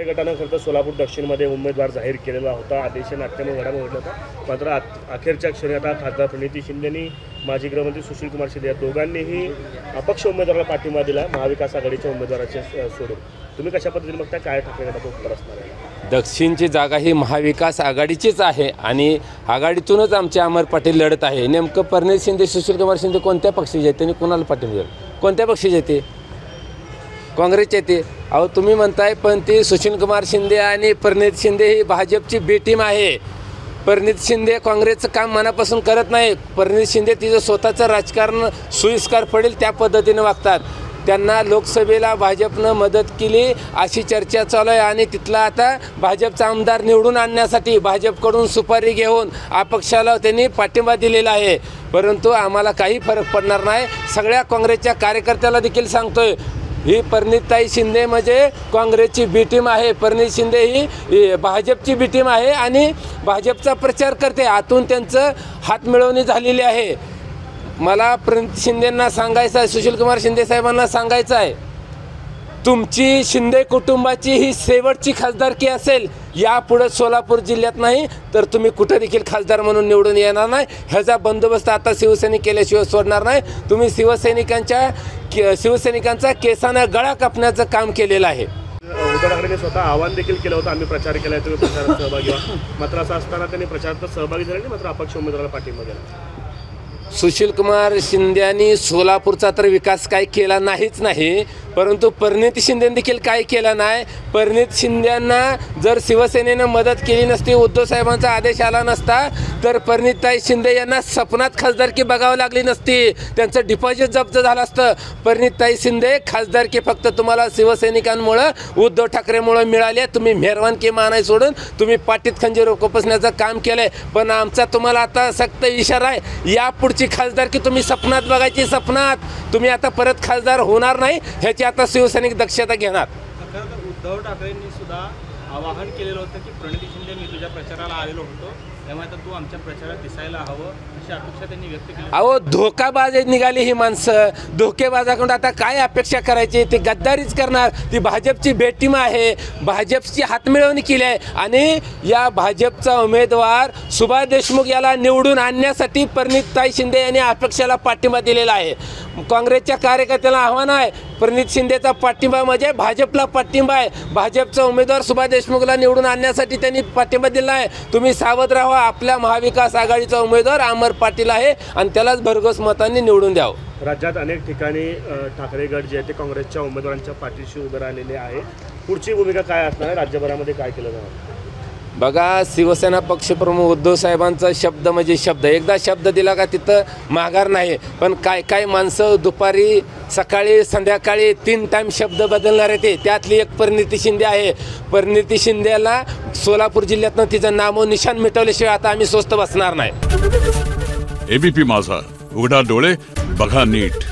गटानं खरं तर सोलापूर दक्षिणमध्ये उमेदवार जाहीर केलेला होता. अतिशय नाट्यमय घडामोड घडला होता. मात्र अखेरच्या क्षणी आता खासदार प्रणिती शिंदेनी माजी गृहमंत्री सुशीलकुमार शिंदे या दोघांनीही अपक्ष उमेदवाराला पाठिंबा दिला, महाविकास आघाडीच्या उमेदवाराचे सोडून. तुम्ही कशा पद्धतीने बघता, काय ठाकरे गटाचं उत्तर असणार आहे? दक्षिणची जागा ही महाविकास आघाडीचीच आहे आणि आघाडीतूनच आमचे अमर पाटील लढत आहे. नेमकं प्रणिती शिंदे सुशीलकुमार शिंदे कोणत्या पक्षाचे आहेत, त्यांनी कोणाला पाठिंबा दिला? कोणत्या पक्षाचे येते? काँग्रेसचे येते. अहो तुम्ही म्हणताय, पण ती सुशीलकुमार शिंदे आणि प्रणिती शिंदे ही भाजपची बी टीम आहे. प्रणिती शिंदे काँग्रेसचं काम मनापासून करत नाही. प्रणिती शिंदे तिचं स्वतःचं राजकारण सोयीस्कर पडेल त्या पद्धतीनं वागतात. त्यांना लोकसभेला भाजपनं मदत केली अशी चर्चा चालू आहे आणि तिथला आता भाजपचा आमदार निवडून आणण्यासाठी भाजपकडून सुपारी घेऊन अपक्षाला त्यांनी पाठिंबा दिलेला आहे. परंतु आम्हाला काही फरक पडणार नाही. सगळ्या काँग्रेसच्या कार्यकर्त्याला देखील सांगतोय, ही प्रणितीताई शिंदे म्हणजे काँग्रेसची बी टीम आहे. प्रणिती शिंदे ही भाजपची बी टीम आहे आणि भाजपचा प्रचार करते. आतून त्यांचं हातमिळवणी झालेली आहे. मला प्रणिती शिंदेंना सांगायचं आहे, सुशीलकुमार शिंदे साहेबांना सांगायचं आहे, तुमची शिंदे कुटुंबाची ही शेवटची खासदारकी असेल. यापुढे सोलापूर जिल्ह्यात नाही तर तुम्ही कुठं देखील खासदार म्हणून निवडून येणार नाही. ह्याचा बंदोबस्त आता शिवसैनिक केल्याशिवाय सोडणार नाही. तुम्ही शिवसैनिकांचा केसानं गळा कापण्याचं काम केलेलं आहे. उद्धव ठाकरेंनी स्वतः आवाहन देखील केलं होतं, आम्ही प्रचार केला आहे, तुम्ही प्रचारात सहभागी व्हा. मात्र असं असताना त्यांनी प्रचारात सहभागी झाले नाही, मात्र अपक्ष उमेदवाराला पाठिंबा दिला. सुशीलकुमार शिंदेनी सोलापूरचा तर विकास काही केला नाहीच नाही, परंतु प्रणिती शिंदे देखील काही केला नाही. प्रणिती शिंदेंना जर शिवसेनेनं मदत केली नसती, उद्धव साहेबांचा आदेश आला नसता, तर प्रणितीताई शिंदे यांना सपनात खासदारकी बघावी लागली नसती. त्यांचं डिपॉझिट जप्त झालं असतं. प्रणितीताई शिंदे खासदारकी फक्त तुम्हाला शिवसैनिकांमुळं, उद्धव ठाकरेमुळं मिळाली आहे. तुम्ही मेहरबानकी मानाय सोडून तुम्ही पाठीत खंजीर खुपसण्याचं काम केलं आहे. पण आमचा तुम्हाला आता सक्त इशारा आहे, यापुढची खासदारकी तुम्ही सपनात बघायची. सपनात तुम्ही आता परत खासदार होणार नाही, ह्याची आता शिवसैनिक दक्षता घेणार. उद्धव ठाकरेंनी सुद्धा आवाहन केलेलं होतं की प्रणिती शिंदे, मी तुझ्या प्रचाराला आलेलो होतो, त्यामुळे आता तू आमच्या प्रचारात दिसायला हवं अशी अपेक्षा त्यांनी व्यक्त केली. अहो धोकाबाज निघाली ही माणसं. धोकेबाजाकडून आता काय अपेक्षा करायची? ती गद्दारीच करणार. ती भाजपची बेटीम आहे, भाजपची हातमिळवणी केली आहे आणि या भाजपचा उमेदवार सुभाष देशमुख याला निवडून आणण्यासाठी प्रणितीताई शिंदे यांनी अपेक्षाला पाठिंबा दिलेला आहे. काँग्रेसच्या कार्यकर्त्याला आव्हान आहे, प्रणिती शिंदेचा पाठिंबा म्हणजे भाजपला पाठिंबा आहे. भाजपचा उमेदवार सुभाष देशमुखला निवडून आणण्यासाठी त्यांनी पाठिंबा दिला आहे. तुम्ही सावध राहा. आपल्या महाविकास आघाडीचा उमेदवार अमर पाटील आहे आणि त्यालाच भरघोस मतांनी निवडून द्यावं. राज्यात अनेक ठिकाणी ठाकरे गट जे आहे ते काँग्रेसच्या उमेदवारांच्या पाठीशी उभे राहिलेले आहे. पुढची भूमिका काय असणार आहे? राज्यभरामध्ये काय केलं जाणार? बघा, शिवसेना पक्षप्रमुख उद्धव साहेबांचा शब्द म्हणजे शब्द. एकदा शब्द दिला का तिथं माघार नाही. पण काय माणसं दुपारी, सकाळी, संध्याकाळी 3 टाईम शब्द बदलणार आहे. त्यातली एक प्रणिती शिंदे आहे. प्रणिती शिंदेला सोलापूर जिल्ह्यातनं तिचं नामो निशाण मिटवल्याशिवाय आता आम्ही स्वस्त बसणार नाही. एबीपी माझा, उघडा डोळे बघा नीट.